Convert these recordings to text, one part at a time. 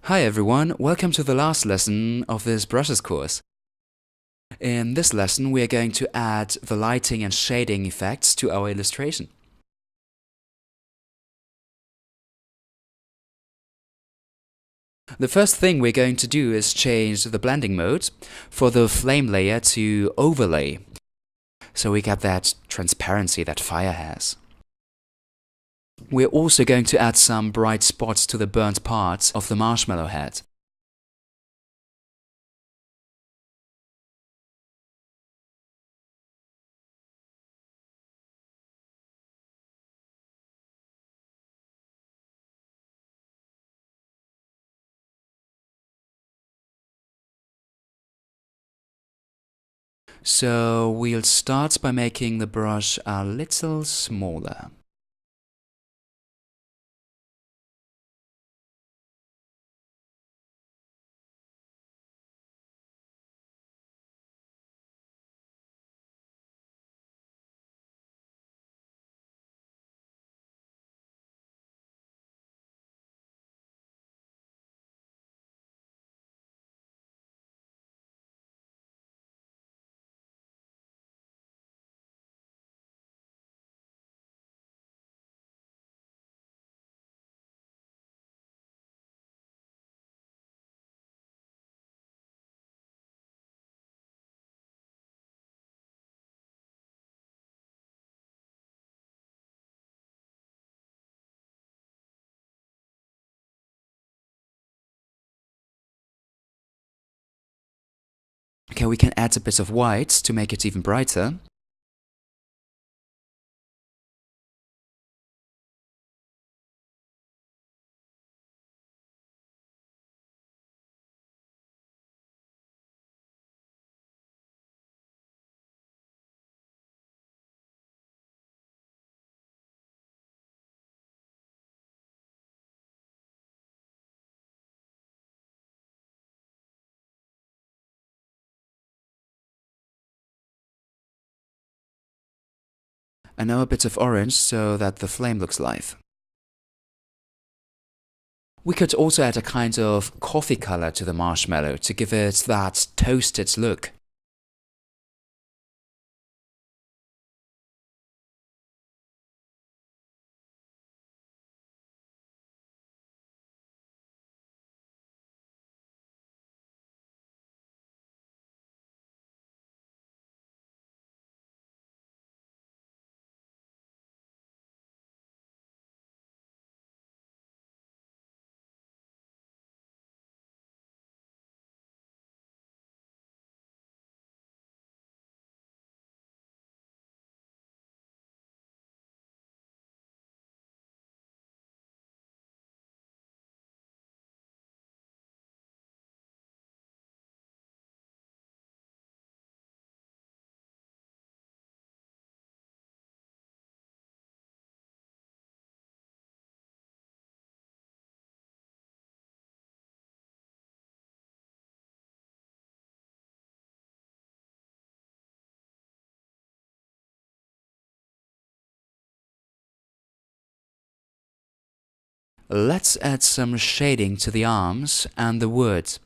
Hi everyone, welcome to the last lesson of this brushes course. In this lesson we are going to add the lighting and shading effects to our illustration. The first thing we're going to do is change the blending mode for the flame layer to overlay, so we get that transparency that fire has. We're also going to add some bright spots to the burnt parts of the marshmallow head. So we'll start by making the brush a little smaller. Okay, we can add a bit of white to make it even brighter. And now a bit of orange so that the flame looks live. We could also add a kind of coffee color to the marshmallow to give it that toasted look. Let's add some shading to the arms and the wood.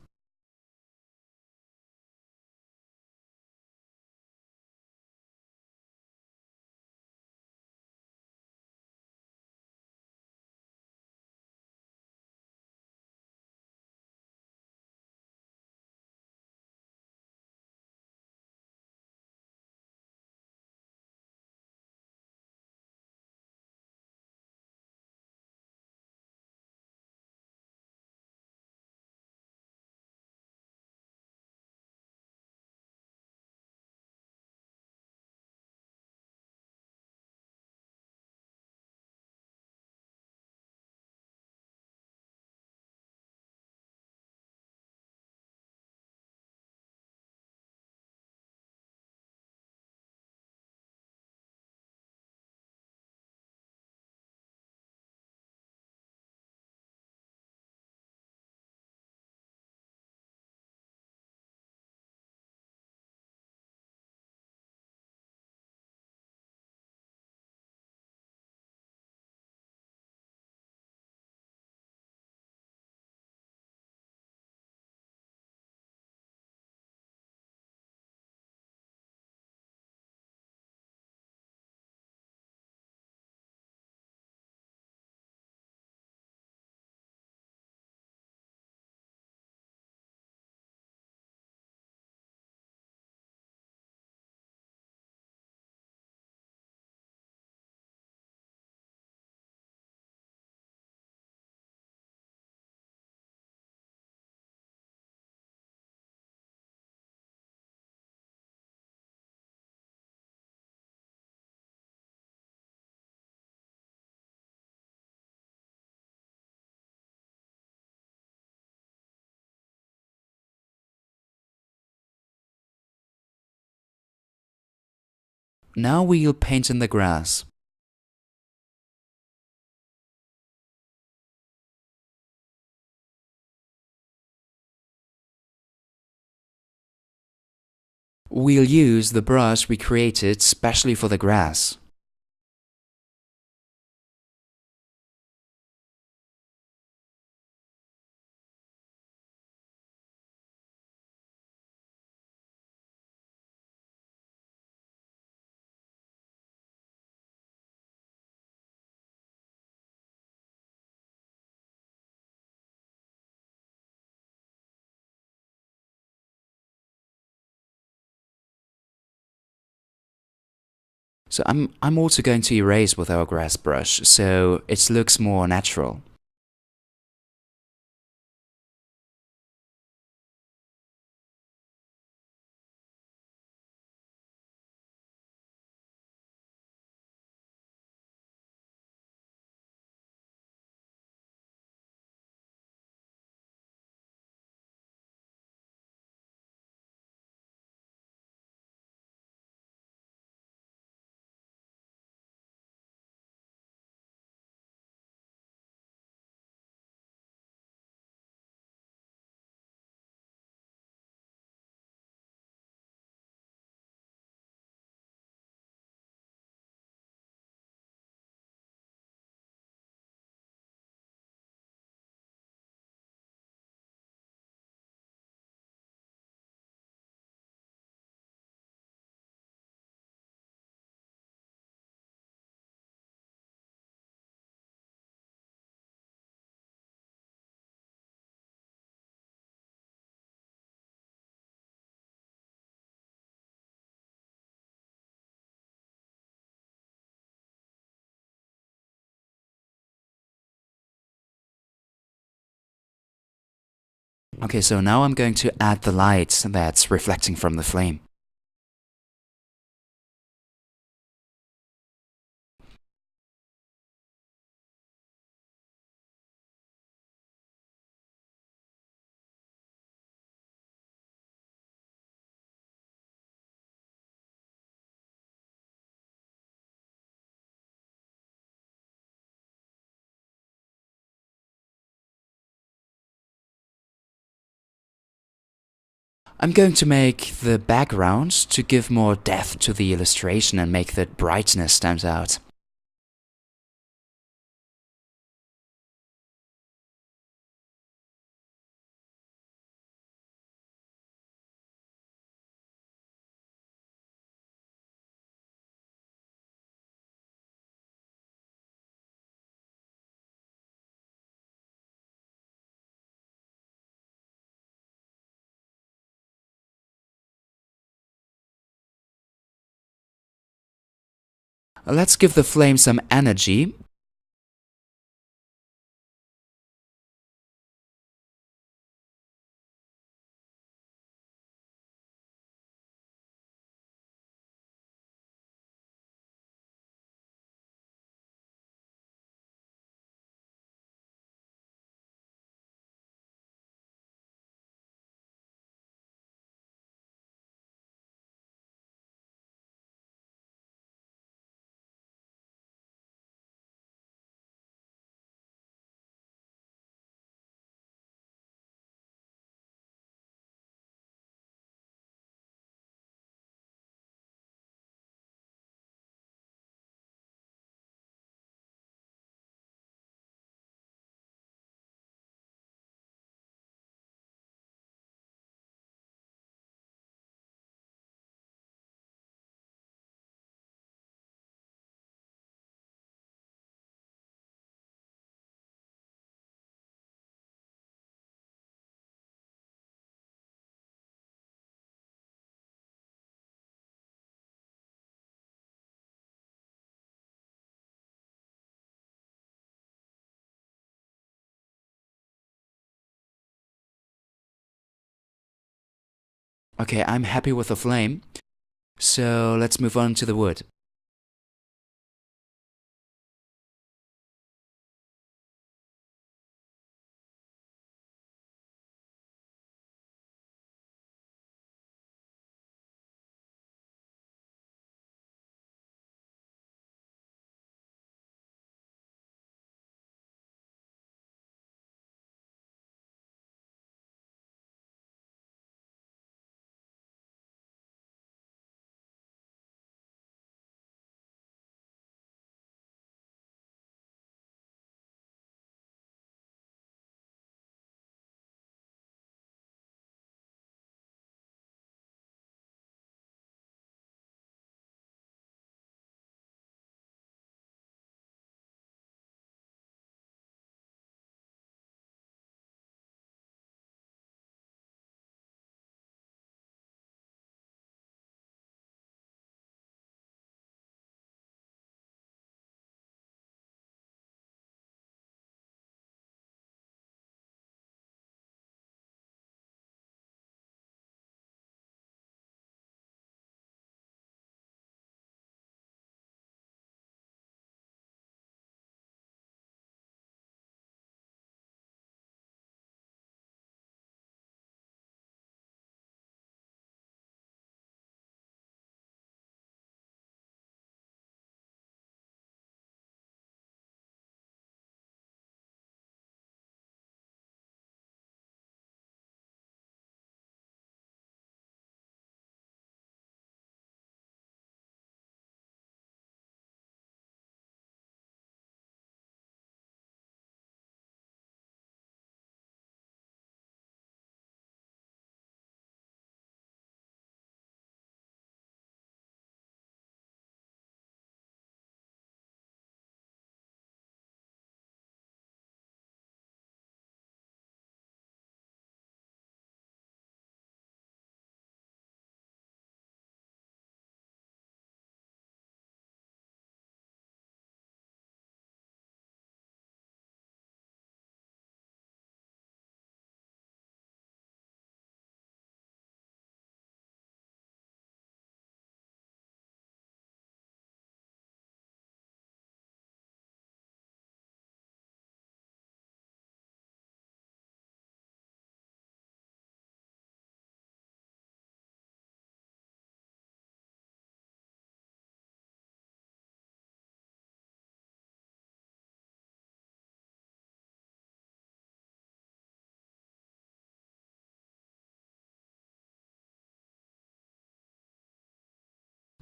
Now we'll paint in the grass. We'll use the brush we created specially for the grass. So I'm also going to erase with our grass brush, so it looks more natural. Okay, so now I'm going to add the light that's reflecting from the flame. I'm going to make the background to give more depth to the illustration and make the brightness stand out. Let's give the flame some energy. Okay, I'm happy with the flame. So let's move on to the wood.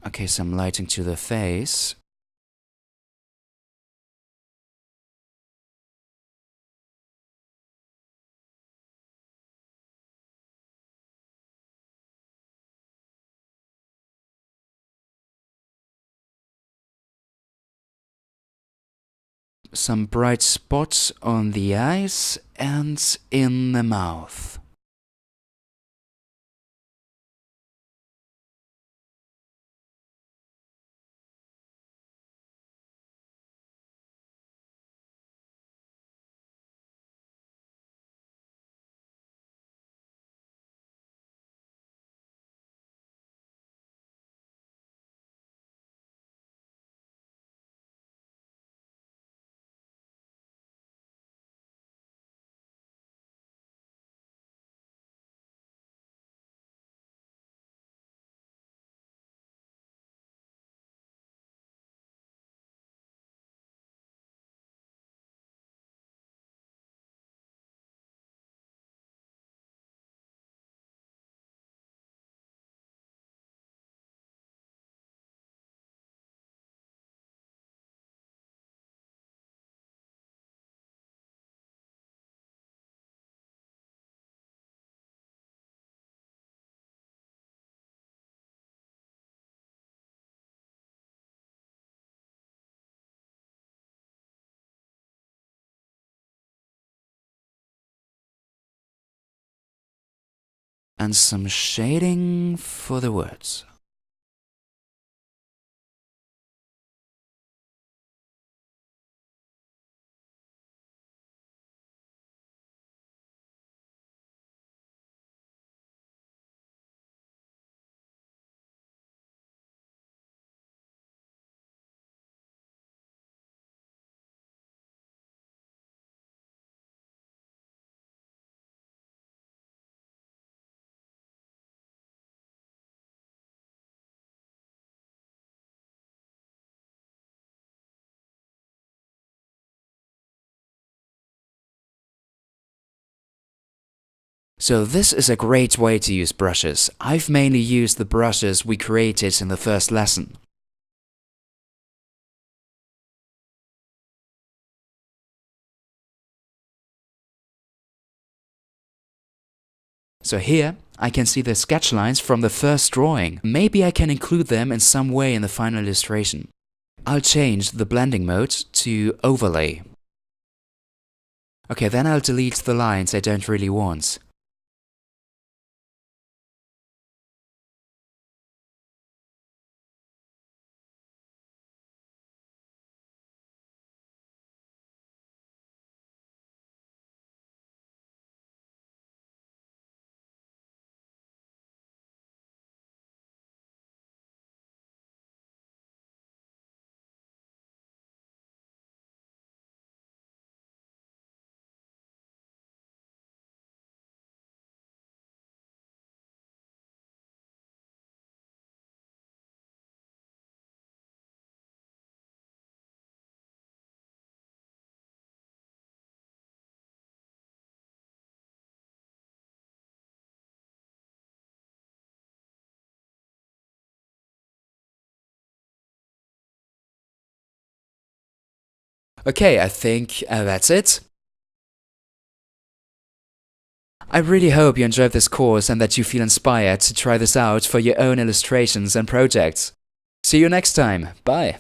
Okay, some lighting to the face. Some bright spots on the eyes and in the mouth. And some shading for the words. So this is a great way to use brushes. I've mainly used the brushes we created in the first lesson. So here, I can see the sketch lines from the first drawing. Maybe I can include them in some way in the final illustration. I'll change the blending mode to overlay. Okay, then I'll delete the lines I don't really want. Okay, I think that's it. I really hope you enjoyed this course and that you feel inspired to try this out for your own illustrations and projects. See you next time. Bye.